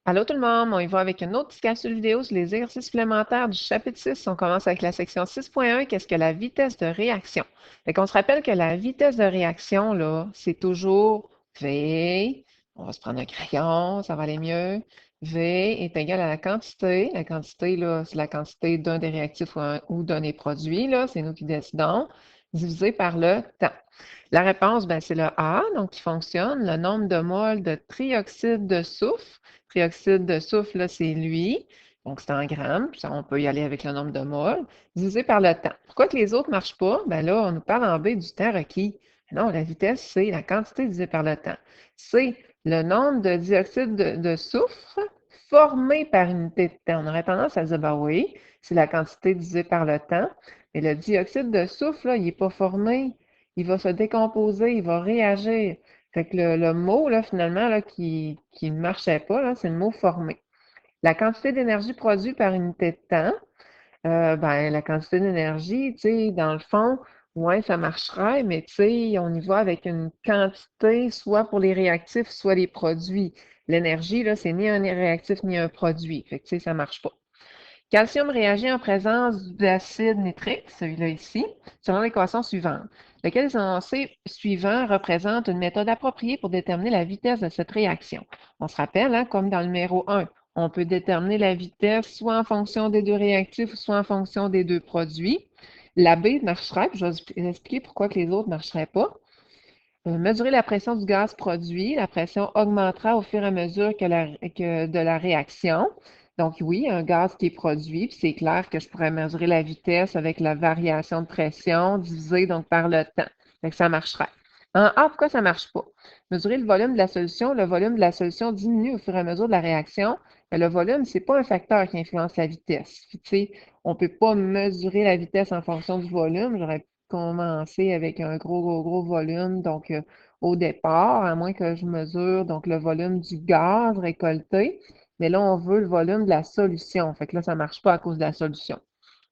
Allô tout le monde, on y va avec une autre petite capsule vidéo sur les exercices supplémentaires du chapitre 6. On commence avec la section 6.1, qu'est-ce que la vitesse de réaction? Fait qu'on se rappelle que la vitesse de réaction, là, c'est toujours V, on va se prendre un crayon, ça va aller mieux. V est égal à la quantité. La quantité, là, c'est la quantité d'un des réactifs ou d'un des produits, là, c'est nous qui décidons, divisé par le temps. La réponse, ben, c'est le A, donc qui fonctionne, le nombre de moles de trioxyde de soufre. Trioxyde de soufre, là, c'est lui. Donc, c'est en grammes. Ça, on peut y aller avec le nombre de moles, divisé par le temps. Pourquoi que les autres ne marchent pas? Ben là, on nous parle en B du temps requis. Non, la vitesse, c'est la quantité divisée par le temps. C'est le nombre de dioxyde de soufre formé par unité de temps. On aurait tendance à dire, ben oui, c'est la quantité divisée par le temps. Mais le dioxyde de soufre, là, il n'est pas formé. Il va se décomposer, il va réagir. Fait que le mot, là, finalement, là, qui ne marchait pas, là, c'est le mot formé. La quantité d'énergie produite par unité de temps, ben, la quantité d'énergie, tu sais, dans le fond, ouais, ça marcherait, mais tu sais, on y va avec une quantité, soit pour les réactifs, soit les produits. L'énergie, là, c'est ni un réactif ni un produit. Fait que, tu sais, ça marche pas. Calcium réagit en présence d'acide nitrique, celui-là ici, selon l'équation suivante. Lequel des énoncés suivants représente une méthode appropriée pour déterminer la vitesse de cette réaction? On se rappelle, hein, comme dans le numéro 1, on peut déterminer la vitesse soit en fonction des deux réactifs ou soit en fonction des deux produits. La B marcherait, puis je vais vous expliquer pourquoi que les autres ne marcheraient pas. Mesurer la pression du gaz produit. La pression augmentera au fur et à mesure que de la réaction. Donc oui, un gaz qui est produit, puis c'est clair que je pourrais mesurer la vitesse avec la variation de pression divisée donc par le temps. Fait que ça marcherait. En A, pourquoi ça ne marche pas? Mesurer le volume de la solution. Le volume de la solution diminue au fur et à mesure de la réaction. Mais le volume, ce n'est pas un facteur qui influence la vitesse. Puis, tu sais, on ne peut pas mesurer la vitesse en fonction du volume. J'aurais commencer avec un gros volume, donc au départ, à moins que je mesure donc le volume du gaz récolté. Mais là, on veut le volume de la solution. Fait que là, ça ne marche pas à cause de la solution.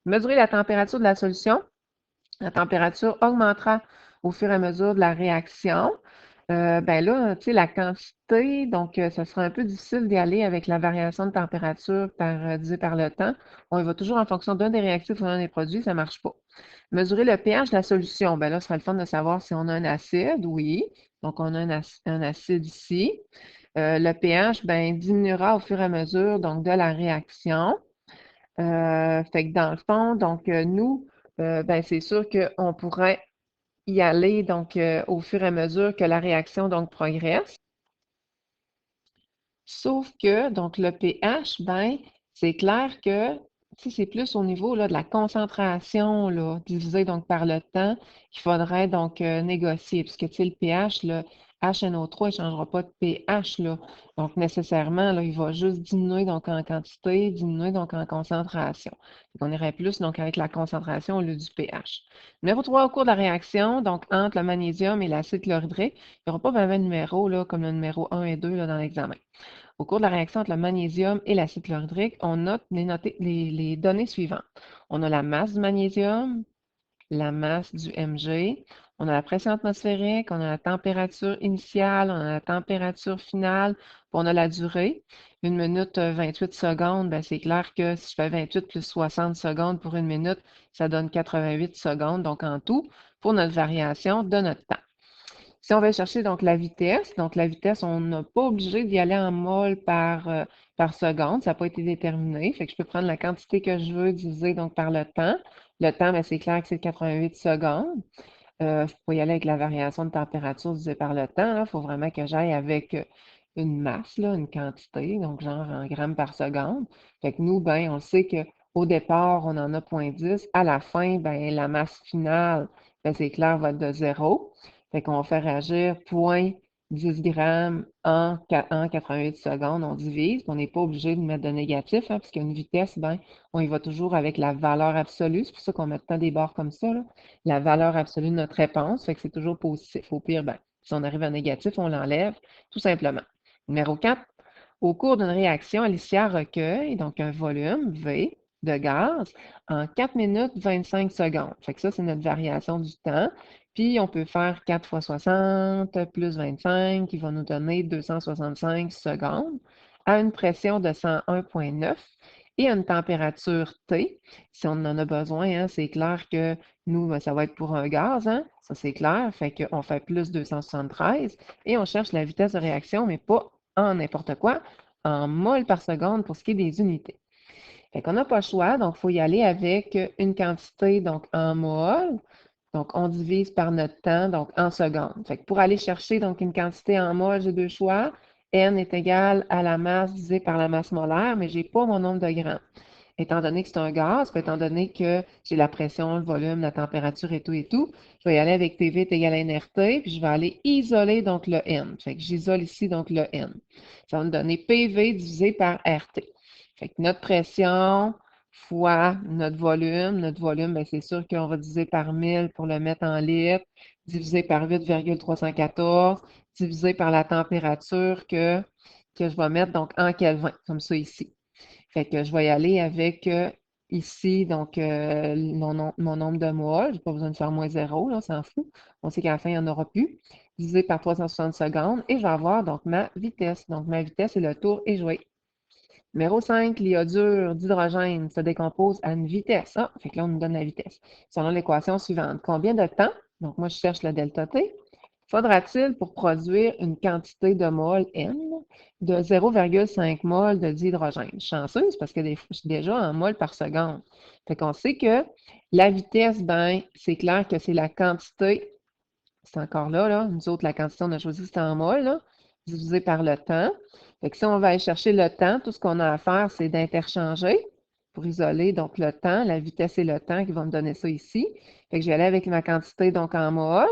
Mesurer la température de la solution. La température augmentera au fur et à mesure de la réaction. Ben là, tu sais, la quantité, donc ça sera un peu difficile d'y aller avec la variation de température divisé par le temps. On y va toujours en fonction d'un des réactifs ou d'un des produits, ça ne marche pas. Mesurer le pH de la solution. Ben là, ce sera le fun de savoir si on a un acide, oui. Donc, on a un acide ici. Le pH, ben, diminuera au fur et à mesure donc, de la réaction. Fait que dans le fond, donc, nous, ben, c'est sûr qu'on pourrait y aller donc au fur et à mesure que la réaction donc progresse. Sauf que donc le pH, ben, c'est clair que si c'est plus au niveau là, de la concentration là, divisée donc par le temps qu'il faudrait donc négocier. Puisque tu sais, le pH, le HNO3, il ne changera pas de pH. Là. Donc nécessairement, là, il va juste diminuer donc en quantité, diminuer donc en concentration. Donc, on irait plus donc avec la concentration au lieu du pH. Numéro 3, au cours de la réaction, donc entre le magnésium et l'acide chlorhydrique, il n'y aura pas vraiment de numéro là, comme le numéro 1 et 2 là, dans l'examen. Au cours de la réaction entre le magnésium et l'acide chlorhydrique, on note les données suivantes. On a la masse du magnésium, la masse du Mg, on a la pression atmosphérique, on a la température initiale, on a la température finale, puis on a la durée. 1 minute 28 secondes, ben c'est clair que si je fais 28 plus 60 secondes pour 1 minute, ça donne 88 secondes, donc en tout, pour notre variation de notre temps. Si on veut chercher donc la vitesse, on n'a pas obligé d'y aller en mol par seconde, ça n'a pas été déterminé. Fait que je peux prendre la quantité que je veux diviser donc par le temps. Le temps, ben, c'est clair que c'est 88 secondes. Je peux y aller avec la variation de température divisée par le temps. Il faut vraiment que j'aille avec une masse, là, une quantité, donc genre en grammes par seconde. Fait que nous, ben, on sait qu'au départ, on en a 0,10. À la fin, ben, la masse finale, ben, c'est clair, va être de 0. Fait qu'on va faire réagir 0,10 grammes en 88 secondes. On divise. On n'est pas obligé de mettre de négatif, hein, parce qu'une vitesse, ben, on y va toujours avec la valeur absolue. C'est pour ça qu'on met tout le temps des barres comme ça, là. La valeur absolue de notre réponse. Fait que c'est toujours positif. Au pire, ben, si on arrive à négatif, on l'enlève, tout simplement. Numéro 4. Au cours d'une réaction, Alicia recueille donc un volume V de gaz en 4 minutes 25 secondes. Fait que ça, c'est notre variation du temps. Puis, on peut faire 4 fois 60 plus 25 qui va nous donner 265 secondes. à une pression de 101,9 et à une température T. Si on en a besoin, hein, c'est clair que nous, ben, ça va être pour un gaz, hein? Ça c'est clair, fait qu'on fait plus 273 et on cherche la vitesse de réaction, mais pas en n'importe quoi, en mol par seconde pour ce qui est des unités. Fait qu'on n'a pas le choix, donc il faut y aller avec une quantité donc en mol. Donc, on divise par notre temps, donc en secondes. Fait que pour aller chercher donc une quantité en mol, j'ai deux choix. N est égal à la masse divisée par la masse molaire, mais je n'ai pas mon nombre de grammes. Étant donné que c'est un gaz, puis étant donné que j'ai la pression, le volume, la température et tout, je vais y aller avec PV est égal à nRT, puis je vais aller isoler donc le N. Fait que j'isole ici donc le N. Ça va me donner PV divisé par RT. Fait que notre pression fois notre volume. Notre volume, ben, c'est sûr qu'on va diviser par 1000 pour le mettre en litres, divisé par 8,314, divisé par la température que je vais mettre donc en Kelvin, comme ça ici. Fait que je vais y aller avec ici, donc mon nombre de moles. Je n'ai pas besoin de faire moins 0, là, on s'en fout. On sait qu'à la fin, il n'y en aura plus. Divisé par 360 secondes. Et je vais avoir donc ma vitesse. Donc ma vitesse et le tour est joué. Numéro 5, l'iodure d'hydrogène se décompose à une vitesse. Ah, fait que là, on nous donne la vitesse. Selon l'équation suivante, combien de temps, donc moi je cherche le delta T, faudra-t-il pour produire une quantité de mol N de 0,5 mol de dihydrogène? Chanceuse parce que je suis déjà en mol par seconde. Fait qu'on sait que la vitesse, ben, c'est clair que c'est la quantité, c'est encore là, nous autres, la quantité, on a choisi, c'est en mol, là, divisé par le temps. Fait que si on va aller chercher le temps, tout ce qu'on a à faire, c'est d'interchanger pour isoler donc le temps, la vitesse et le temps qui vont me donner ça ici. Fait que je vais aller avec ma quantité donc en mol,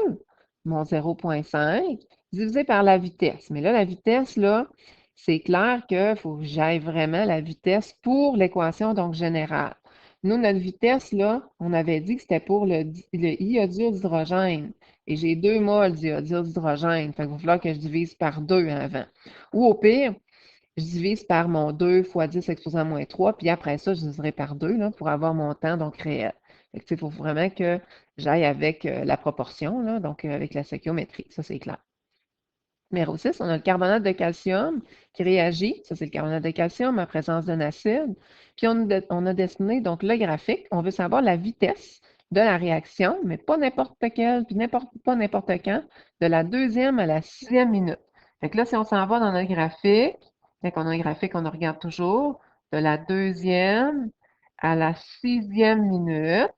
mon 0,5, divisé par la vitesse. Mais là, la vitesse, là, c'est clair qu'il faut que j'aille vraiment la vitesse pour l'équation donc générale. Nous, notre vitesse, là, on avait dit que c'était pour le iodure d'hydrogène. Et j'ai 2 moles d'iodure d'hydrogène. Fait qu'il va falloir que je divise par 2 avant. Ou au pire, je divise par mon 2 fois 10 exposé à moins 3, puis après ça, je diviserai par 2 là, pour avoir mon temps donc réel. Fait que, il faut vraiment que j'aille avec la proportion, là, donc avec la stoichiométrie. Ça, c'est clair. Numéro 6, on a le carbonate de calcium qui réagit. Ça, c'est le carbonate de calcium en présence d'un acide. Puis, on a dessiné donc le graphique. On veut savoir la vitesse de la réaction, mais pas n'importe quelle, puis pas n'importe quand, de la deuxième à la sixième minute. Fait que là, si on s'en va dans notre graphique, quand on a un graphique, on regarde toujours de la deuxième à la sixième minute.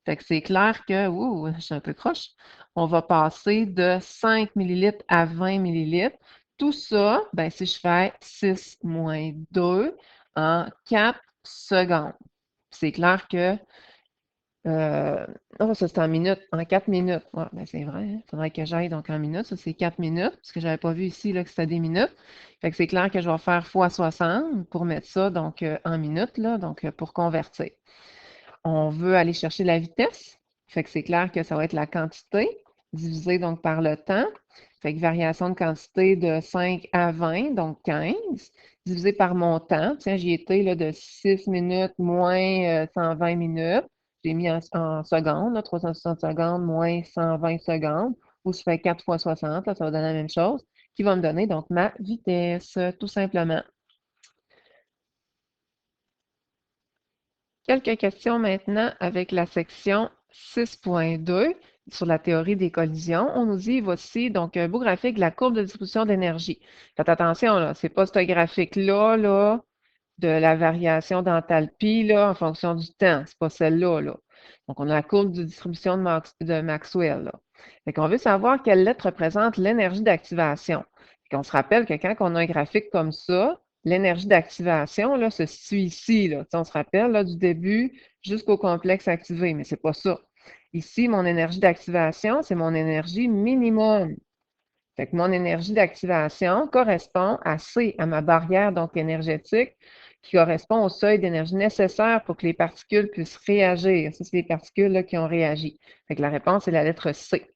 Fait que c'est clair que, ouh, je suis un peu croche, on va passer de 5 millilitres à 20 millilitres. Tout ça, ben, si je fais 6 moins 2 en 4 secondes. C'est clair que, oh, ça c'est en minutes, en 4 minutes. Ouais, ben, c'est vrai, il faudrait que j'aille donc en minutes. Ça, c'est 4 minutes, parce que je n'avais pas vu ici là, que c'était des minutes. Fait que c'est clair que je vais faire fois 60 pour mettre ça donc en minutes, là, donc pour convertir. On veut aller chercher la vitesse. Fait que c'est clair que ça va être la quantité divisée donc par le temps. Fait que variation de quantité de 5 à 20, donc 15, divisé par mon temps. Tiens, j'y étais là, de 6 minutes moins 120 minutes. J'ai mis en secondes, là, 360 secondes moins 120 secondes, ou je fais 4 fois 60, là, ça va donner la même chose, qui va me donner donc ma vitesse, tout simplement. Quelques questions maintenant avec la section 6.2 sur la théorie des collisions. On nous dit, voici donc un beau graphique de la courbe de distribution d'énergie. Faites attention, là, c'est pas ce graphique-là, là, de la variation d'enthalpie, là, en fonction du temps. C'est pas celle-là, là. Donc, on a la courbe de distribution de Maxwell, là. Fait qu'on veut savoir quelle lettre représente l'énergie d'activation. On se rappelle que quand on a un graphique comme ça, l'énergie d'activation là, se situe ici. Là. On se rappelle là, du début jusqu'au complexe activé, mais ce n'est pas ça. Ici, mon énergie d'activation, c'est mon énergie minimum. Fait que mon énergie d'activation correspond à C, à ma barrière donc énergétique, qui correspond au seuil d'énergie nécessaire pour que les particules puissent réagir. Ça, c'est les particules là, qui ont réagi. Fait que la réponse est la lettre C.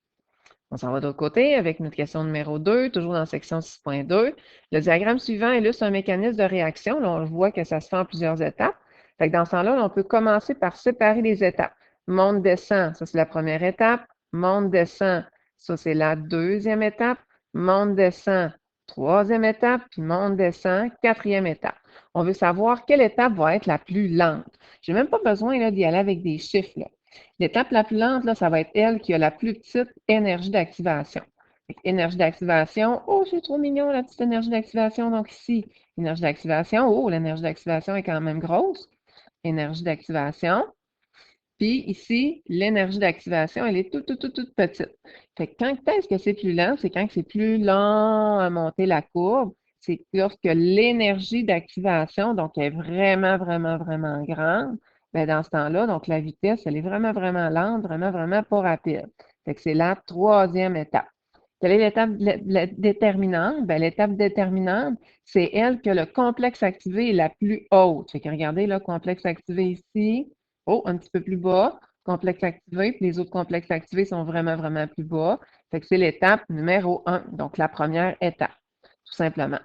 On s'en va de l'autre côté avec notre question numéro 2, toujours dans la section 6.2. Le diagramme suivant illustre un mécanisme de réaction. Là, on voit que ça se fait en plusieurs étapes. Fait que dans ce temps-là, on peut commencer par séparer les étapes. Monte, descend, ça c'est la première étape. Monte, descend, ça c'est la deuxième étape. Monte, descend, Troisième étape, puis monte, descend. Quatrième étape. On veut savoir quelle étape va être la plus lente. Je n'ai même pas besoin là, d'y aller avec des chiffres, là. L'étape la plus lente, là, ça va être elle qui a la plus petite énergie d'activation. Énergie d'activation, oh, c'est trop mignon, la petite énergie d'activation. Donc ici, énergie d'activation, oh, l'énergie d'activation est quand même grosse. Énergie d'activation. Puis ici, l'énergie d'activation, elle est toute petite. Fait que quand est-ce que c'est plus lent? C'est quand c'est plus lent à monter la courbe. C'est lorsque l'énergie d'activation, donc, est vraiment grande. Bien, dans ce temps-là, donc la vitesse, elle est vraiment lente, vraiment pas rapide. Fait que c'est la troisième étape. Quelle est l'étape déterminante? Bien, l'étape déterminante, c'est elle que le complexe activé est la plus haute. Fait que regardez, là, complexe activé ici. Oh, un petit peu plus bas. Complexe activé, puis les autres complexes activés sont vraiment plus bas. Fait que c'est l'étape numéro 1, donc la première étape, tout simplement.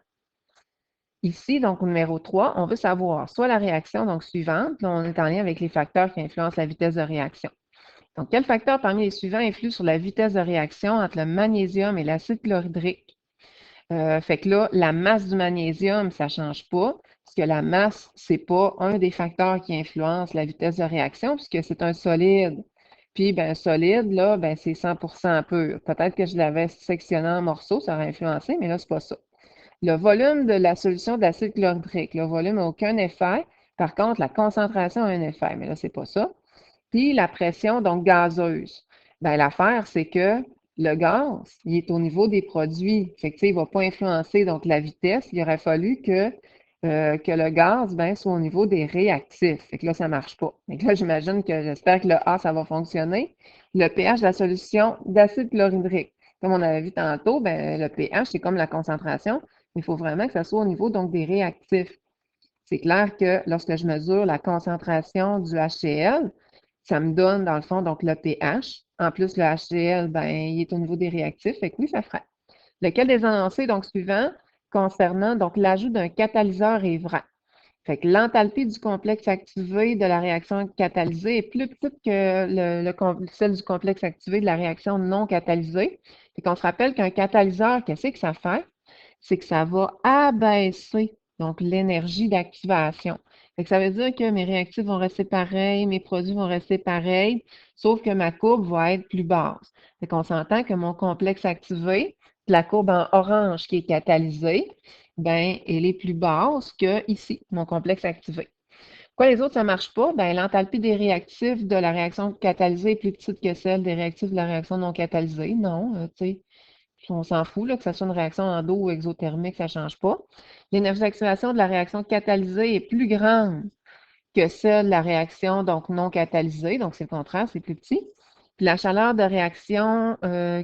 Ici, donc, au numéro 3, on veut savoir soit la réaction donc suivante, là, on est en lien avec les facteurs qui influencent la vitesse de réaction. Donc, quel facteur parmi les suivants influe sur la vitesse de réaction entre le magnésium et l'acide chlorhydrique? Fait que là, la masse du magnésium, ça ne change pas, puisque la masse, ce n'est pas un des facteurs qui influence la vitesse de réaction, puisque c'est un solide. Puis, ben, un solide, là, ben, c'est 100% pur. Peut-être que je l'avais sectionné en morceaux, ça aurait influencé, mais là, ce n'est pas ça. Le volume de la solution d'acide chlorhydrique, le volume n'a aucun effet. Par contre, la concentration a un effet, mais là, ce n'est pas ça. Puis la pression, donc gazeuse. Bien, l'affaire, c'est que le gaz, il est au niveau des produits. Fait que, tu sais, il ne va pas influencer donc la vitesse. Il aurait fallu que le gaz ben, soit au niveau des réactifs. Fait que là, ça ne marche pas. Donc là, j'imagine que j'espère que le A, ça va fonctionner. Le pH de la solution d'acide chlorhydrique. Comme on avait vu tantôt, ben, le pH, c'est comme la concentration. Il faut vraiment que ça soit au niveau donc des réactifs. C'est clair que lorsque je mesure la concentration du HCl, ça me donne, dans le fond, donc le pH. En plus, le HCl, ben, il est au niveau des réactifs. Fait que oui, ça ferait. Lequel des énoncés, donc, suivants, concernant donc l'ajout d'un catalyseur est vrai? Fait que l'enthalpie du complexe activé de la réaction catalysée est plus petite que celle du complexe activé de la réaction non catalysée. Fait qu'on se rappelle qu'un catalyseur, qu'est-ce que ça fait? C'est que ça va abaisser donc l'énergie d'activation. Fait que ça veut dire que mes réactifs vont rester pareils, mes produits vont rester pareils, sauf que ma courbe va être plus basse. Fait qu'on s'entend que mon complexe activé, la courbe en orange qui est catalysée, ben, elle est plus basse que ici, mon complexe activé. Pourquoi les autres, ça ne marche pas? Ben, l'enthalpie des réactifs de la réaction catalysée est plus petite que celle des réactifs de la réaction non catalysée. Non, tu sais, on s'en fout, là, que ce soit une réaction endo ou exothermique, ça ne change pas. L'énergie d'activation de la réaction catalysée est plus grande que celle de la réaction donc non catalysée, donc c'est le contraire, c'est plus petit. Puis la chaleur de réaction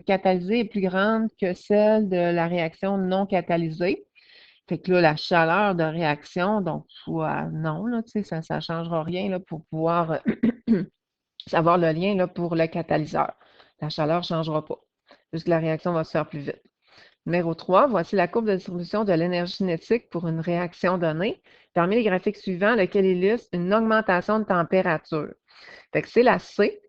catalysée est plus grande que celle de la réaction non catalysée. Fait que là, la chaleur de réaction, donc soit non, là, tu sais, ça ne changera rien là, pour pouvoir savoir le lien là, pour le catalyseur. La chaleur ne changera pas, juste que la réaction va se faire plus vite. Numéro 3, voici la courbe de distribution de l'énergie cinétique pour une réaction donnée. Parmi les graphiques suivants, lequel illustre une augmentation de température. Fait que c'est la C.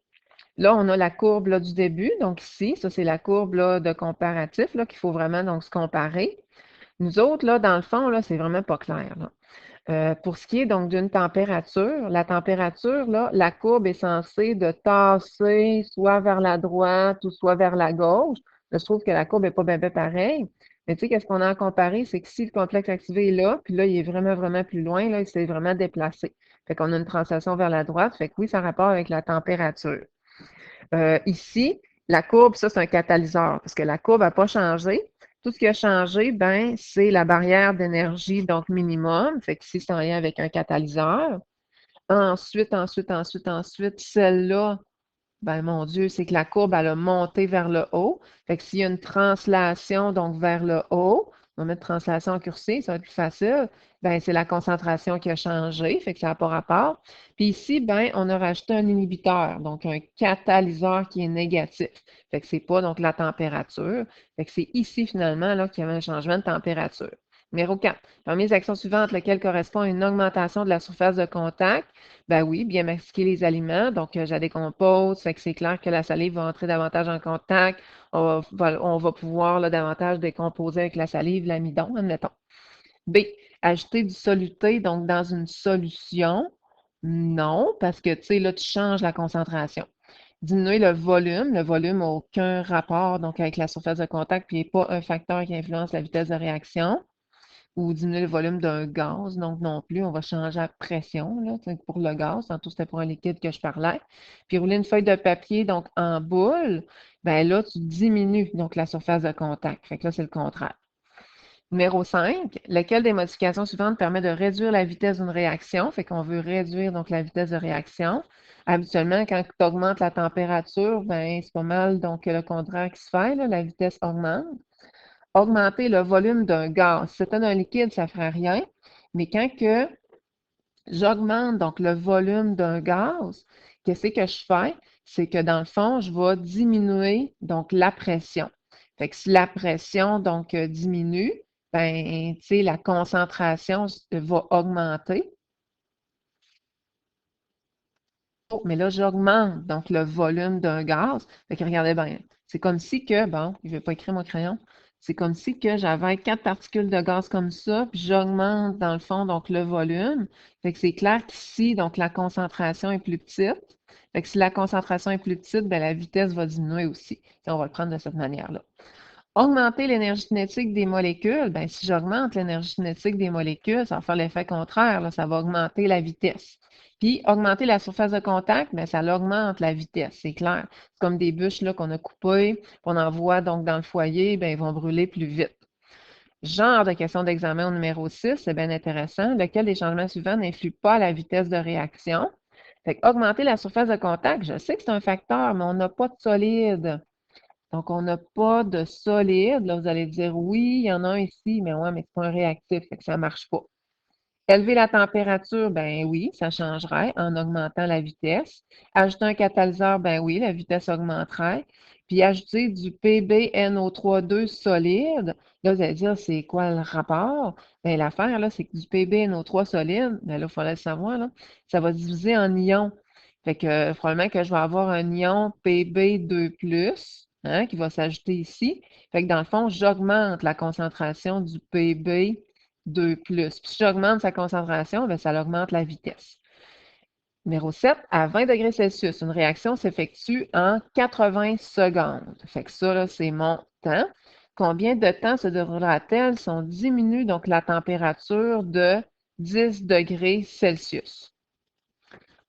Là, on a la courbe là, du début, donc ici, ça c'est la courbe là, de comparatif là, qu'il faut vraiment donc, se comparer. Nous autres, là, dans le fond, là, c'est vraiment pas clair, là. Pour ce qui est donc d'une température, la température, là, la courbe est censée de tasser soit vers la droite ou soit vers la gauche. Là, je trouve que la courbe n'est pas bien pareille. Mais tu sais, qu'est-ce qu'on a à comparer? C'est que si le complexe activé est là, puis là, il est vraiment plus loin, là, il s'est vraiment déplacé. Fait qu'on a une translation vers la droite. Fait que oui, ça a rapport avec la température. Ici, la courbe, ça, c'est un catalyseur, parce que la courbe n'a pas changé. Tout ce qui a changé, ben, c'est la barrière d'énergie, donc minimum. Fait que ici, c'est en lien avec un catalyseur. Ensuite, celle-là, ben, mon Dieu, c'est que la courbe, elle a monté vers le haut. Fait que s'il y a une translation, donc vers le haut, on va mettre translation en cursive, ça va être plus facile. Ben, c'est la concentration qui a changé, fait que ça n'a pas rapport. Puis ici, ben, on a rajouté un inhibiteur, donc un catalyseur qui est négatif. Fait que c'est pas donc la température. Fait que c'est ici, finalement, là, qu'il y avait un changement de température. Numéro 4. Parmi les actions suivantes, lequel correspond à une augmentation de la surface de contact? Ben oui, bien masquer les aliments. Donc, je la décompose, fait que c'est clair que la salive va entrer davantage en contact. On va pouvoir là, davantage décomposer avec la salive l'amidon, admettons. B. Ajouter du soluté, donc dans une solution. Non, parce que, tu sais, là, tu changes la concentration. Diminuer le volume. Le volume n'a aucun rapport donc, avec la surface de contact, puis n'est pas un facteur qui influence la vitesse de réaction. Ou diminuer le volume d'un gaz, donc non plus, on va changer la pression là, pour le gaz. Tantôt, c'était pour un liquide que je parlais. Puis rouler une feuille de papier donc en boule, ben là, tu diminues donc la surface de contact. Fait que là, c'est le contraire. Numéro 5, laquelle des modifications suivantes permet de réduire la vitesse d'une réaction? Fait qu'on veut réduire donc la vitesse de réaction. Habituellement, quand tu augmentes la température, ben, c'est pas mal donc le contraire qui se fait, là, la vitesse augmente. Augmenter le volume d'un gaz. Si c'était un liquide, ça ne ferait rien. Mais quand que j'augmente donc le volume d'un gaz, qu'est-ce que je fais? C'est que dans le fond, je vais diminuer donc la pression. Fait que si la pression donc diminue, ben, tu sais, la concentration va augmenter. Oh, mais là, j'augmente donc le volume d'un gaz. Fait que regardez bien, c'est comme si que, bon, je ne vais pas écrire mon crayon, c'est comme si que j'avais 4 particules de gaz comme ça, puis j'augmente dans le fond donc le volume. Fait que c'est clair qu'ici, donc la concentration est plus petite. Fait que si la concentration est plus petite, ben, la vitesse va diminuer aussi. Et on va le prendre de cette manière-là. Augmenter l'énergie cinétique des molécules, ben, si j'augmente l'énergie cinétique des molécules, ça va faire l'effet contraire, là, ça va augmenter la vitesse. Puis, augmenter la surface de contact, ben, ça augmente la vitesse, c'est clair. C'est comme des bûches là, qu'on a coupées, qu'on envoie donc dans le foyer, ben, ils vont brûler plus vite. Genre de question d'examen au numéro 6, c'est bien intéressant. Lequel des changements suivants n'influe pas la vitesse de réaction? Fait que augmenter la surface de contact, je sais que c'est un facteur, mais on n'a pas de solide. Donc, on n'a pas de solide. Là, vous allez dire, oui, il y en a un ici, mais ouais, mais c'est pas un réactif, fait que ça ne marche pas. Élever la température, ben oui, ça changerait en augmentant la vitesse. Ajouter un catalyseur, ben oui, la vitesse augmenterait. Puis ajouter du PbNO3 solide, là, vous allez dire, c'est quoi le rapport? Bien, l'affaire, là, c'est que du PbNO3 solide, ben là, il fallait le savoir, là, ça va diviser en ions. Fait que probablement que je vais avoir un ion Pb2+, hein, qui va s'ajouter ici. Fait que dans le fond, j'augmente la concentration du Pb2+. Puis si j'augmente sa concentration, bien, ça augmente la vitesse. Numéro 7, à 20 degrés Celsius, une réaction s'effectue en 80 secondes. Fait que ça, là, c'est mon temps. Combien de temps se déroulera-t-elle si on diminue donc la température de 10 degrés Celsius?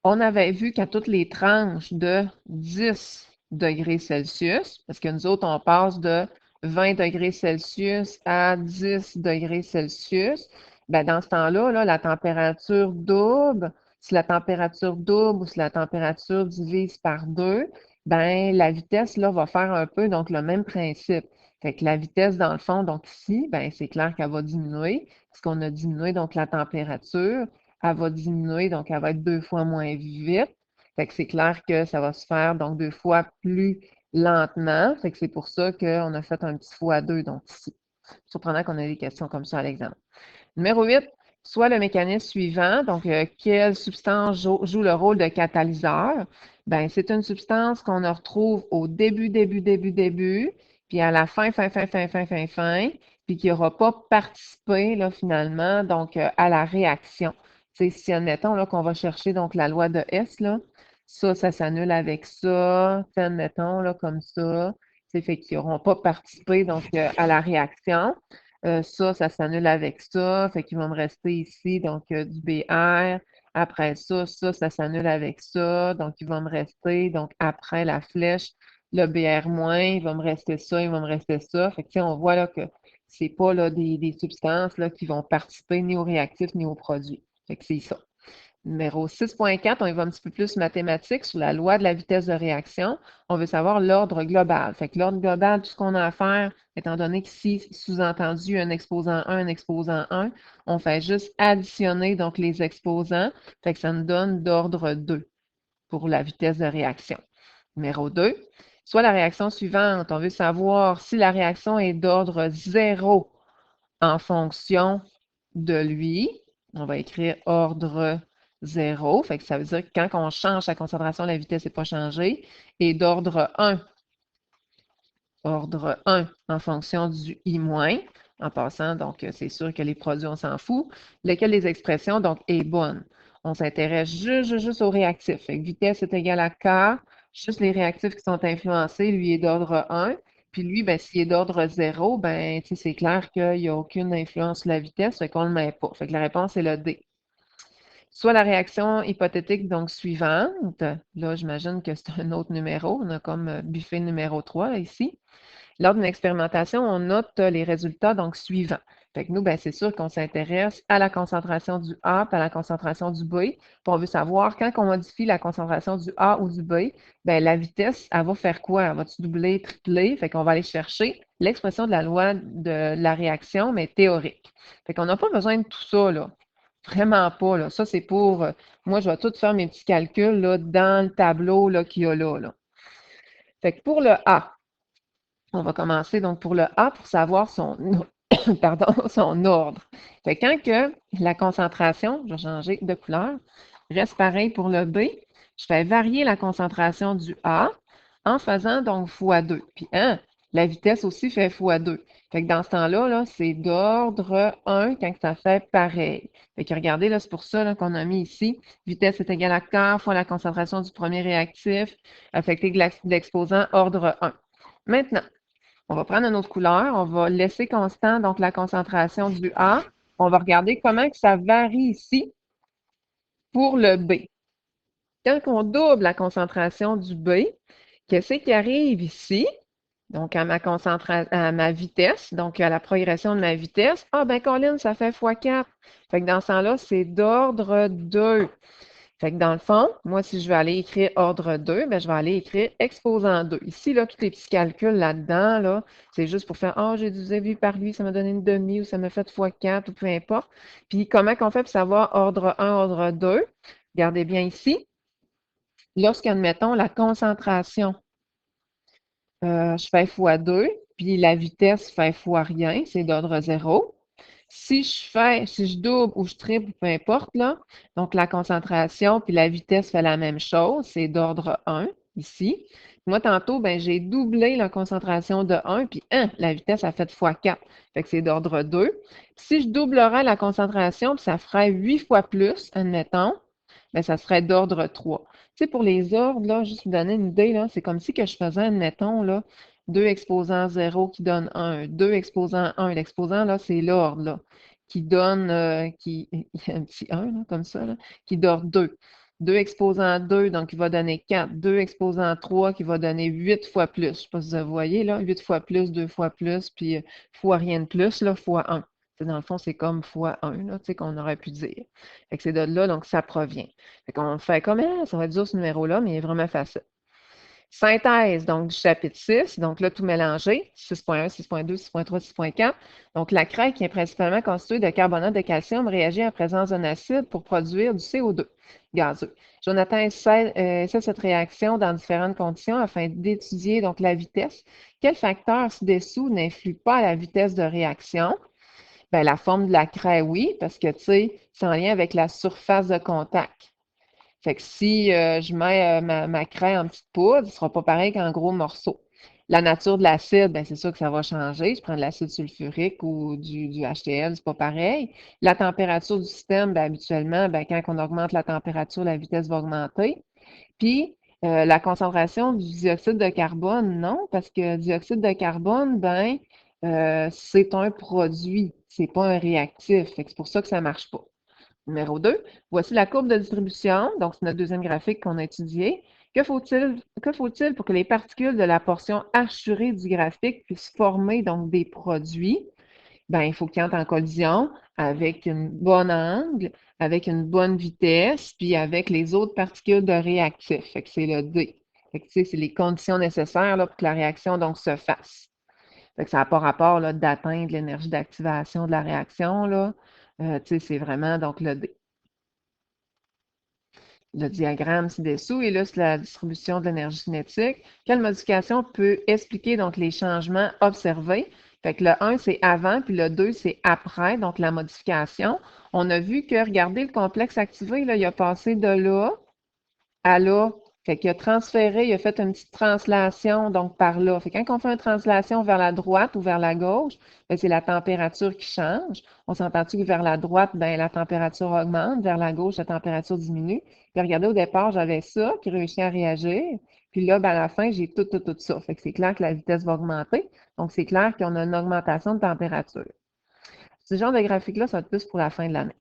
On avait vu qu'à toutes les tranches de 10 degrés Celsius, parce que nous autres, on passe de 20 degrés Celsius à 10 degrés Celsius, ben dans ce temps-là, là, la température double. Si la température double ou si la température divise par 2, ben la vitesse là, va faire un peu donc le même principe. Fait que la vitesse, dans le fond, donc ici, ben, c'est clair qu'elle va diminuer, parce qu'on a diminué donc la température elle va diminuer, donc elle va être 2 fois moins vite. Fait que c'est clair que ça va se faire donc 2 fois plus lentement. Fait que c'est pour ça qu'on a fait un petit x2, donc ici. Surprenant qu'on ait des questions comme ça à l'examen. Numéro 8, soit le mécanisme suivant, donc quelle substance joue le rôle de catalyseur? Bien, c'est une substance qu'on retrouve au début, puis à la fin, puis qui n'aura pas participé là, finalement donc à la réaction. Tu sais, si admettons là, qu'on va chercher donc la loi de S, là, ça s'annule avec ça, admettons là, comme ça, fait qu'ils n'auront pas participé donc à la réaction. Ça s'annule avec ça. Fait qu'il va me rester ici, donc du BR. Après ça s'annule avec ça. Donc, il va me rester, donc après la flèche, le BR-, il va me rester ça, il va me rester ça. Fait que, tu sais, on voit là que c'est pas là, des substances là, qui vont participer ni au réactif ni au produit. Fait que c'est ça. Numéro 6.4, on y va un petit peu plus mathématique sur la loi de la vitesse de réaction. On veut savoir l'ordre global. Fait que l'ordre global, tout ce qu'on a à faire, étant donné qu'ici, sous-entendu, un exposant 1, un exposant 1, on fait juste additionner donc les exposants. Fait que ça nous donne d'ordre 2 pour la vitesse de réaction. Numéro 2, soit la réaction suivante, on veut savoir si la réaction est d'ordre 0 en fonction de lui. On va écrire ordre 0. Fait que ça veut dire que quand on change la concentration, la vitesse n'est pas changée. Et d'ordre 1, ordre 1 en fonction du I-. En passant, donc, c'est sûr que les produits, on s'en fout. Lequel des expressions, donc, est bonne? On s'intéresse juste aux réactifs. Fait que vitesse est égale à K, juste les réactifs qui sont influencés, lui est d'ordre 1. Puis lui, ben, s'il est d'ordre 0, ben, c'est clair qu'il n'y a aucune influence sur la vitesse, fait qu'on ne le met pas. Fait que la réponse est le D. Soit la réaction hypothétique, donc suivante. Là, j'imagine que c'est un autre numéro. On a comme buffet numéro 3 là, ici. Lors d'une expérimentation, on note les résultats donc suivants. Fait que nous, ben, c'est sûr qu'on s'intéresse à la concentration du A et à la concentration du B. Puis on veut savoir, quand on modifie la concentration du A ou du B, ben, la vitesse, elle va faire quoi? Elle va-tu doubler, tripler? Fait qu'on va aller chercher l'expression de la loi de la réaction, mais théorique. Fait qu'on n'a pas besoin de tout ça, là. Vraiment pas, là. Ça, c'est pour, moi, je vais tout faire mes petits calculs, là, dans le tableau, là, qu'il y a là, là. Fait que pour le A, on va commencer donc pour le A pour savoir son, pardon, son ordre. Fait que quand que la concentration, je vais changer de couleur, reste pareil pour le B, je fais varier la concentration du A en faisant donc x2. Puis hein, la vitesse aussi fait x2. Fait que dans ce temps-là, là, c'est d'ordre 1 quand ça fait pareil. Fait que regardez, là, c'est pour ça qu'on a mis ici, vitesse est égale à K fois la concentration du premier réactif affecté de l'exposant ordre 1. Maintenant, on va prendre une autre couleur, on va laisser constant donc la concentration du A. On va regarder comment que ça varie ici pour le B. Quand on double la concentration du B, qu'est-ce qui arrive ici? Donc, à ma vitesse, donc à la progression de ma vitesse. Ah, ben, Colin, ça fait x4. Fait que dans ce temps-là, c'est d'ordre 2. Fait que dans le fond, moi, si je vais aller écrire ordre 2, ben, je vais aller écrire exposant 2. Ici, là, tous les petits calculs là-dedans, là, c'est juste pour faire, ah, j'ai divisé par lui, ça m'a donné une demi ou ça m'a fait x4 ou peu importe. Puis, comment qu'on fait pour savoir ordre 1, ordre 2? Regardez bien ici. Lorsqu'admettons la concentration, je fais x2, puis la vitesse fait fois rien, c'est d'ordre 0. Si je double ou je triple, peu importe, là, donc la concentration puis la vitesse fait la même chose, c'est d'ordre 1 ici. Moi, tantôt, ben, j'ai doublé la concentration de 1, puis la vitesse a fait fois 4. Fait que c'est d'ordre 2. Si je doublerais la concentration, puis ça ferait 8 fois plus, admettons, ben, ça serait d'ordre 3. Tu sais, pour les ordres, là, juste vous donner une idée, là, c'est comme si que je faisais, admettons, là, 2 exposants 0 qui donne 1, 2 exposants 1. L'exposant, là, c'est l'ordre, là, qui donne, il y a un petit 1, là, comme ça, là, qui donne 2. 2 exposants 2, donc il va donner 4. 2 exposants 3 qui va donner 8 fois plus. Je ne sais pas si vous voyez, là, 8 fois plus, 2 fois plus, puis fois rien de plus, là, fois 1. Dans le fond, c'est comme fois 1, là, qu'on aurait pu dire. Fait que c'est de là, donc ça provient. Fait qu'on fait comme, ça va être dur ce numéro-là, mais il est vraiment facile. Synthèse, donc, du chapitre 6, donc là, tout mélangé, 6.1, 6.2, 6.3, 6.4. Donc, la craie qui est principalement constituée de carbonate de calcium réagit en présence d'un acide pour produire du CO2 gazeux. Jonathan essaie cette réaction dans différentes conditions afin d'étudier donc la vitesse. Quel facteur ci-dessous n'influe pas à la vitesse de réaction? Bien, la forme de la craie, oui, parce que, tu sais, c'est en lien avec la surface de contact. Fait que si je mets ma craie en petite poudre, ce ne sera pas pareil qu'en gros morceaux. La nature de l'acide, ben, c'est sûr que ça va changer. Je prends de l'acide sulfurique ou du HCl, c'est pas pareil. La température du système, ben, habituellement, ben, quand on augmente la température, la vitesse va augmenter. Puis, la concentration du dioxyde de carbone, non, parce que le dioxyde de carbone, ben, c'est un produit, c'est pas un réactif. Fait que c'est pour ça que ça ne marche pas. Numéro 2, voici la courbe de distribution. Donc, c'est notre deuxième graphique qu'on a étudié. Que faut-il pour que les particules de la portion assurée du graphique puissent former donc des produits? Ben, il faut qu'ils entrent en collision avec une bonne angle, avec une bonne vitesse, puis avec les autres particules de réactifs. Fait que c'est le D. Fait que, tu sais, c'est les conditions nécessaires là, pour que la réaction donc se fasse. Fait que ça n'a pas rapport là, d'atteindre l'énergie d'activation de la réaction. Là. Tu sais, c'est vraiment donc le D. Le diagramme ci-dessous illustre la distribution de l'énergie cinétique. Quelle modification peut expliquer donc les changements observés? Fait que le 1, c'est avant, puis le 2, c'est après, donc la modification. On a vu que, regardez, le complexe activé, là, il a passé de là à là. Fait qu'il a transféré, il a fait une petite translation, donc par là. Fait que quand on fait une translation vers la droite ou vers la gauche, ben, c'est la température qui change. On s'entend-tu que vers la droite, ben, la température augmente, vers la gauche, la température diminue. Puis regardez, au départ, j'avais ça qui réussit à réagir. Puis là, ben, à la fin, j'ai tout ça. Fait que c'est clair que la vitesse va augmenter. Donc, c'est clair qu'on a une augmentation de température. Ce genre de graphique-là, ça va être plus pour la fin de l'année.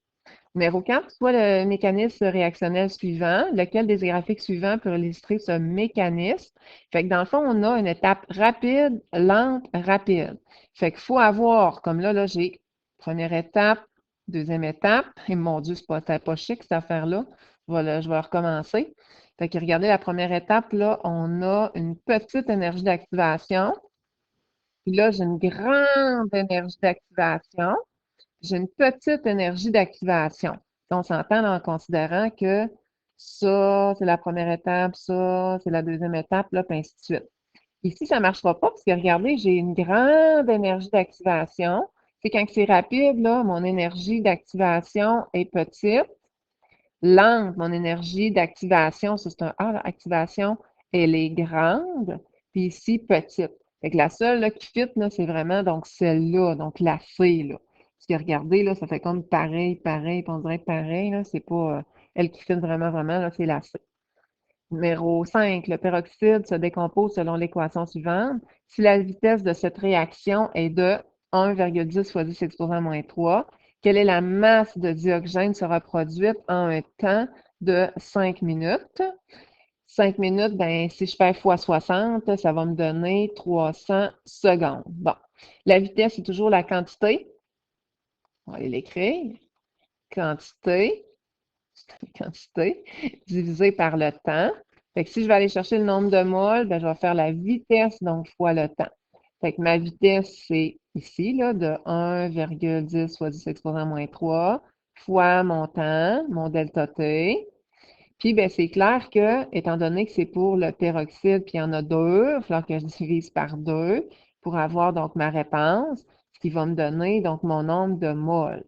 Numéro 4, soit le mécanisme réactionnel suivant, lequel des graphiques suivants peut illustrer ce mécanisme. Fait que dans le fond, on a une étape rapide, lente, rapide. Fait qu'il faut avoir, comme là, j'ai première étape, deuxième étape. Et mon Dieu, c'est pas chic cette affaire-là. Voilà, je vais recommencer. Fait que regardez la première étape, là, on a une petite énergie d'activation. Puis là, j'ai une grande énergie d'activation. J'ai une petite énergie d'activation. On s'entend en considérant que ça, c'est la première étape, ça, c'est la deuxième étape, là, puis ainsi de suite. Ici, ça ne marchera pas parce que regardez, j'ai une grande énergie d'activation. C'est quand c'est rapide, là, mon énergie d'activation est petite. Lente, mon énergie d'activation, ça c'est un A, là, activation, elle est grande. Puis ici, petite. Fait que la seule là, qui fit, là, c'est vraiment donc celle-là, donc la C, là. Parce que regardez, là, ça fait comme pareil, puis on dirait pareil, là, c'est pas elle qui fit vraiment, là, c'est la C. Numéro 5, le peroxyde se décompose selon l'équation suivante. Si la vitesse de cette réaction est de 1,10 fois 10 exposant moins 3, quelle est la masse de dioxygène sera produite en un temps de 5 minutes? 5 minutes, ben, si je fais fois 60, ça va me donner 300 secondes. Bon, la vitesse, c'est toujours la quantité. On va aller l'écrire. Quantité quantité divisé par le temps. Fait que si je vais aller chercher le nombre de moles, ben, je vais faire la vitesse, donc fois le temps. Fait que ma vitesse, c'est ici, là, de 1,10 fois 10 exposant moins 3 fois mon temps, mon delta T. Puis, ben, c'est clair que, étant donné que c'est pour le peroxyde, puis il y en a deux, il va falloir que je divise par deux pour avoir donc ma réponse, ce qui va me donner donc mon nombre de moles.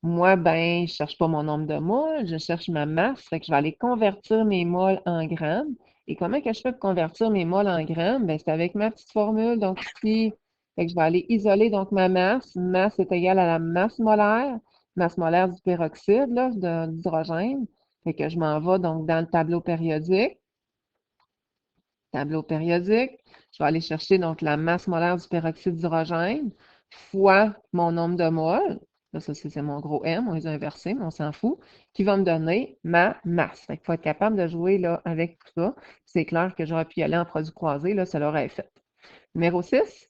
Moi, ben, je cherche pas mon nombre de moles, je cherche ma masse. Fait que je vais aller convertir mes moles en grammes. Et comment que je fais pour convertir mes moles en grammes? Ben, c'est avec ma petite formule. Donc, ici, fait que je vais aller isoler donc ma masse. Masse est égale à la masse molaire du peroxyde, là, d'hydrogène. Fait que je m'en vais donc dans le tableau périodique. Tableau périodique. Je vais aller chercher donc la masse molaire du peroxyde d'hydrogène fois mon nombre de moles. Là, ça, c'est mon gros M, on les a inversés, mais on s'en fout, qui va me donner ma masse. Il faut être capable de jouer là, avec tout ça. C'est clair que j'aurais pu y aller en produit croisé, là, ça l'aurait fait. Numéro 6,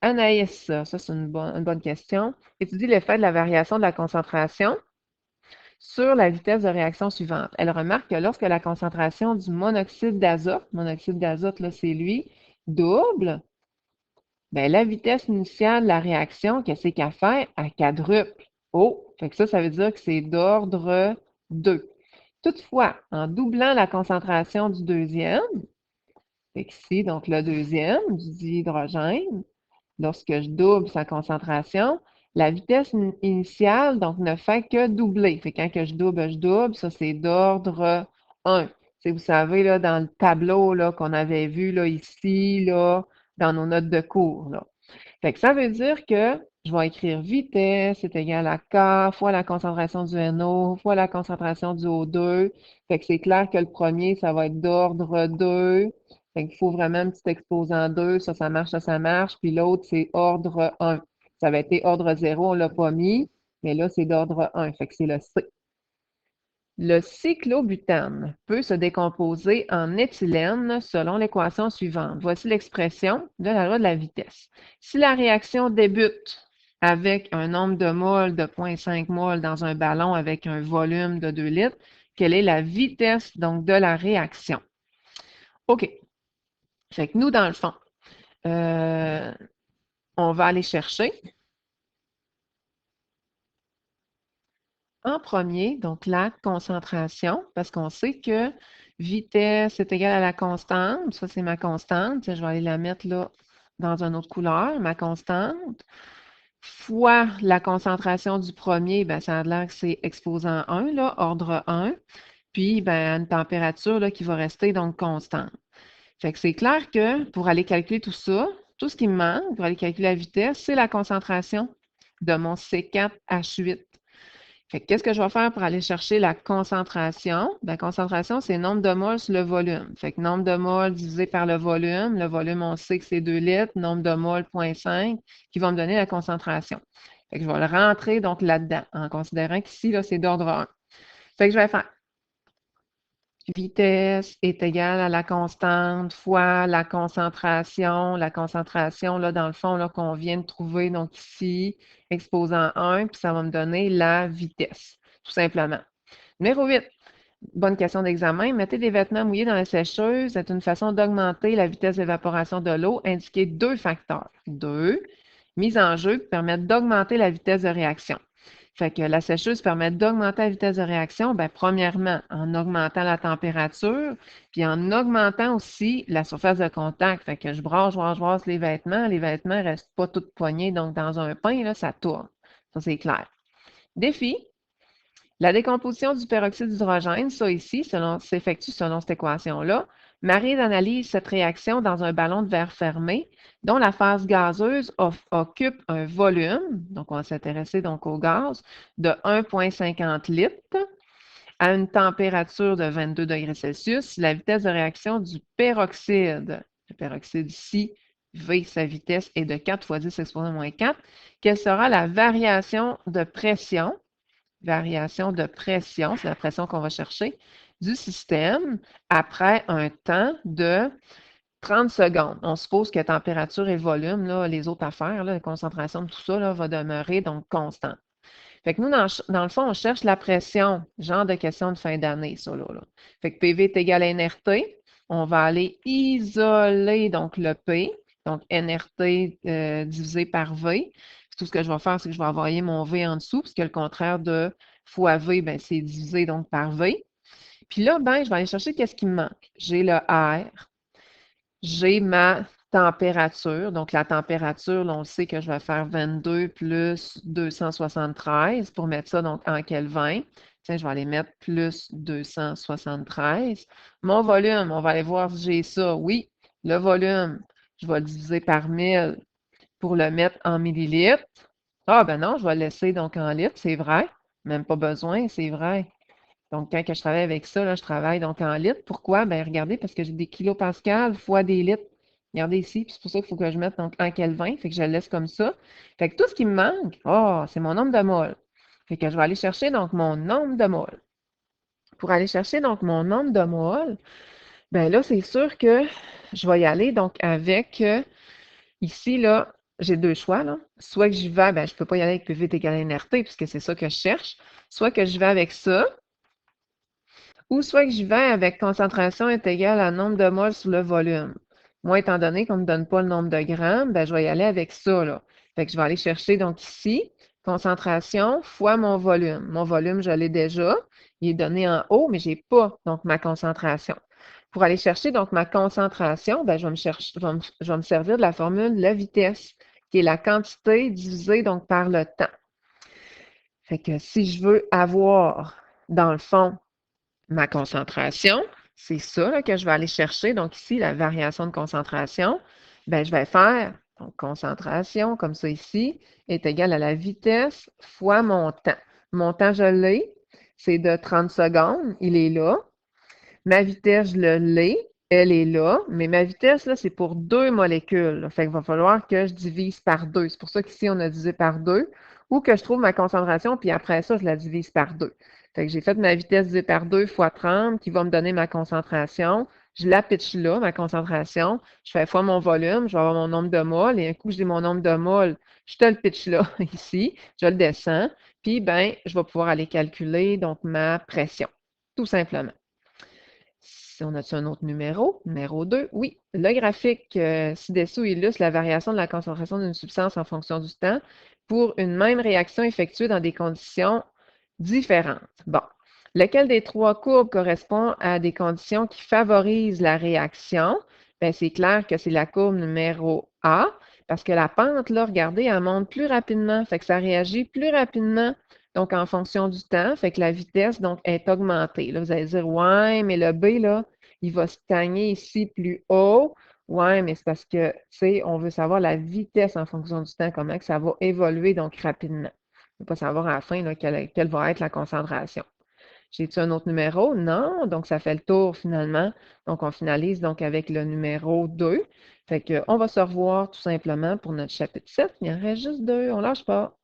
Anaïs, ça c'est une bonne question. Étudie l'effet de la variation de la concentration sur la vitesse de réaction suivante. Elle remarque que lorsque la concentration du monoxyde d'azote, là, c'est lui, double, ben, la vitesse initiale de la réaction, qu'est-ce qu'elle fait? Elle quadruple. Oh, fait que ça veut dire que c'est d'ordre 2. Toutefois, en doublant la concentration du deuxième, fait qu'ici, donc le deuxième, du dihydrogène, lorsque je double sa concentration, la vitesse initiale, donc, ne fait que doubler. Fait que quand que je double, ça, c'est d'ordre 1. Vous savez, là, dans le tableau là, qu'on avait vu là, ici, là, dans nos notes de cours. Là. Fait que ça veut dire que je vais écrire vitesse est égal à K fois la concentration du NO fois la concentration du O2. Fait que c'est clair que le premier, ça va être d'ordre 2. Fait qu'il faut vraiment un petit exposant 2. Ça marche, ça marche. Puis l'autre, c'est ordre 1. Ça avait été ordre 0, on ne l'a pas mis. Mais là, c'est d'ordre 1. Fait que c'est le C. Le cyclobutane peut se décomposer en éthylène selon l'équation suivante. Voici l'expression de la loi de la vitesse. Si la réaction débute avec un nombre de moles de 0,5 moles dans un ballon avec un volume de 2 litres, quelle est la vitesse donc de la réaction? OK. Fait que nous, dans le fond, on va aller chercher en premier, donc la concentration, parce qu'on sait que vitesse est égale à la constante. Ça, c'est ma constante. Je vais aller la mettre là dans une autre couleur, ma constante, fois la concentration du premier, ben, ça a l'air que c'est exposant 1, là, ordre 1, puis ben, une température là, qui va rester donc constante. Fait que c'est clair que pour aller calculer tout ça, tout ce qui me manque pour aller calculer la vitesse, c'est la concentration de mon C4H8. Fait que qu'est-ce que je vais faire pour aller chercher la concentration? La concentration, c'est nombre de moles sur le volume. Fait que nombre de moles divisé par le volume. Le volume, on sait que c'est 2 litres. Nombre de moles, 0,5, qui va me donner la concentration. Fait que je vais le rentrer donc là-dedans, en considérant qu'ici, là, c'est d'ordre 1. Fait que je vais faire vitesse est égale à la constante fois la concentration. La concentration, là, dans le fond, là, qu'on vient de trouver, donc ici, exposant 1, puis ça va me donner la vitesse, tout simplement. Numéro 8, bonne question d'examen. Mettez des vêtements mouillés dans la sécheuse. C'est une façon d'augmenter la vitesse d'évaporation de l'eau. Indiquez 2 facteurs. 2, mise en jeu qui permettent d'augmenter la vitesse de réaction. Fait que la sécheuse permet d'augmenter la vitesse de réaction, bien, premièrement, en augmentant la température, puis en augmentant aussi la surface de contact. Fait que je brasse les vêtements ne restent pas toutes poignées, donc dans un pain, là, ça tourne. Ça, c'est clair. Défi, la décomposition du peroxyde d'hydrogène, ça ici, s'effectue selon cette équation-là. Maryse analyse cette réaction dans un ballon de verre fermé dont la phase gazeuse occupe un volume, donc on va s'intéresser donc au gaz, de 1,50 litres à une température de 22 degrés Celsius. La vitesse de réaction du peroxyde, le peroxyde ici, V, sa vitesse est de 4 fois 10 exposé à moins 4. Quelle sera la variation de pression? Variation de pression, c'est la pression qu'on va chercher, du système après un temps de 30 secondes. On suppose que température et volume, là, les autres affaires, là, la concentration de tout ça là, va demeurer donc constant. Fait que nous, dans le fond, on cherche la pression, genre de question de fin d'année, ça là. Fait que PV est égal à NRT. On va aller isoler donc le P, donc NRT divisé par V. Tout ce que je vais faire, c'est que je vais envoyer mon V en dessous, puisque le contraire de fois V, ben, c'est divisé donc par V. Puis là, ben, je vais aller chercher qu'est-ce qui me manque. J'ai le R, j'ai ma température. Donc, la température, là, on sait que je vais faire 22 plus 273 pour mettre ça donc en Kelvin. Tiens, je vais aller mettre plus 273. Mon volume, on va aller voir si j'ai ça. Oui, le volume, je vais le diviser par 1000 pour le mettre en millilitres. Ah, ben non, je vais le laisser donc en litres, c'est vrai. Même pas besoin, c'est vrai. Donc, quand que je travaille avec ça, là, je travaille donc en litres. Pourquoi? Ben, regardez, parce que j'ai des kilopascales fois des litres. Regardez ici, puis c'est pour ça qu'il faut que je mette donc en Kelvin. Fait que je le laisse comme ça. Fait que tout ce qui me manque, c'est mon nombre de moles. Fait que je vais aller chercher donc mon nombre de moles. Pour aller chercher donc mon nombre de moles, ben là, c'est sûr que je vais y aller donc avec ici, là, j'ai deux choix, là. Soit que j'y vais, ben, je ne peux pas y aller avec PV est égal à NRT, puisque c'est ça que je cherche. Soit que je vais avec ça, ou soit que j'y vais avec concentration est égale à nombre de moles sur le volume. Moi, étant donné qu'on ne me donne pas le nombre de grammes, ben, je vais y aller avec ça, là. Fait que je vais aller chercher donc ici, concentration fois mon volume. Mon volume, je l'ai déjà. Il est donné en haut, mais je n'ai pas donc ma concentration. Pour aller chercher donc ma concentration, ben, je vais me servir de la formule de la vitesse, qui est la quantité divisée donc par le temps. Fait que si je veux avoir, dans le fond, ma concentration, c'est ça là, que je vais aller chercher. Donc ici, la variation de concentration, ben, je vais faire donc, concentration, comme ça ici, est égale à la vitesse fois mon temps. Mon temps, je l'ai, c'est de 30 secondes, il est là. Ma vitesse, je l'ai, elle est là, mais ma vitesse, là, c'est pour deux molécules. Là. Fait qu'il va falloir que je divise par deux. C'est pour ça qu'ici, on a divisé par deux, ou que je trouve ma concentration, puis après ça, je la divise par deux. Fait que j'ai fait ma vitesse divisée par 2 fois 30, qui va me donner ma concentration. Je la pitch là, ma concentration. Je fais fois mon volume, je vais avoir mon nombre de moles, et un coup, j'ai mon nombre de moles, je te le pitch là, ici, je le descends, puis, ben, je vais pouvoir aller calculer, donc, ma pression, tout simplement. Si on a-tu un autre numéro? Numéro 2, oui. Le graphique ci-dessous illustre la variation de la concentration d'une substance en fonction du temps pour une même réaction effectuée dans des conditions différentes. Bon. Lequel des trois courbes correspond à des conditions qui favorisent la réaction? Bien, c'est clair que c'est la courbe numéro A, parce que la pente, là, regardez, elle monte plus rapidement, fait que ça réagit plus rapidement, donc en fonction du temps, fait que la vitesse, donc, est augmentée. Là, vous allez dire, ouais, mais le B, là, il va stagner ici plus haut. Ouais, mais c'est parce que, tu sais, on veut savoir la vitesse en fonction du temps, comment que ça va évoluer, donc rapidement. On ne veut pas savoir à la fin, là, quelle va être la concentration. J'ai-tu un autre numéro? Non. Donc, ça fait le tour finalement. Donc, on finalise donc avec le numéro 2. Fait que, on va se revoir tout simplement pour notre chapitre 7. Il en reste juste deux. On lâche pas.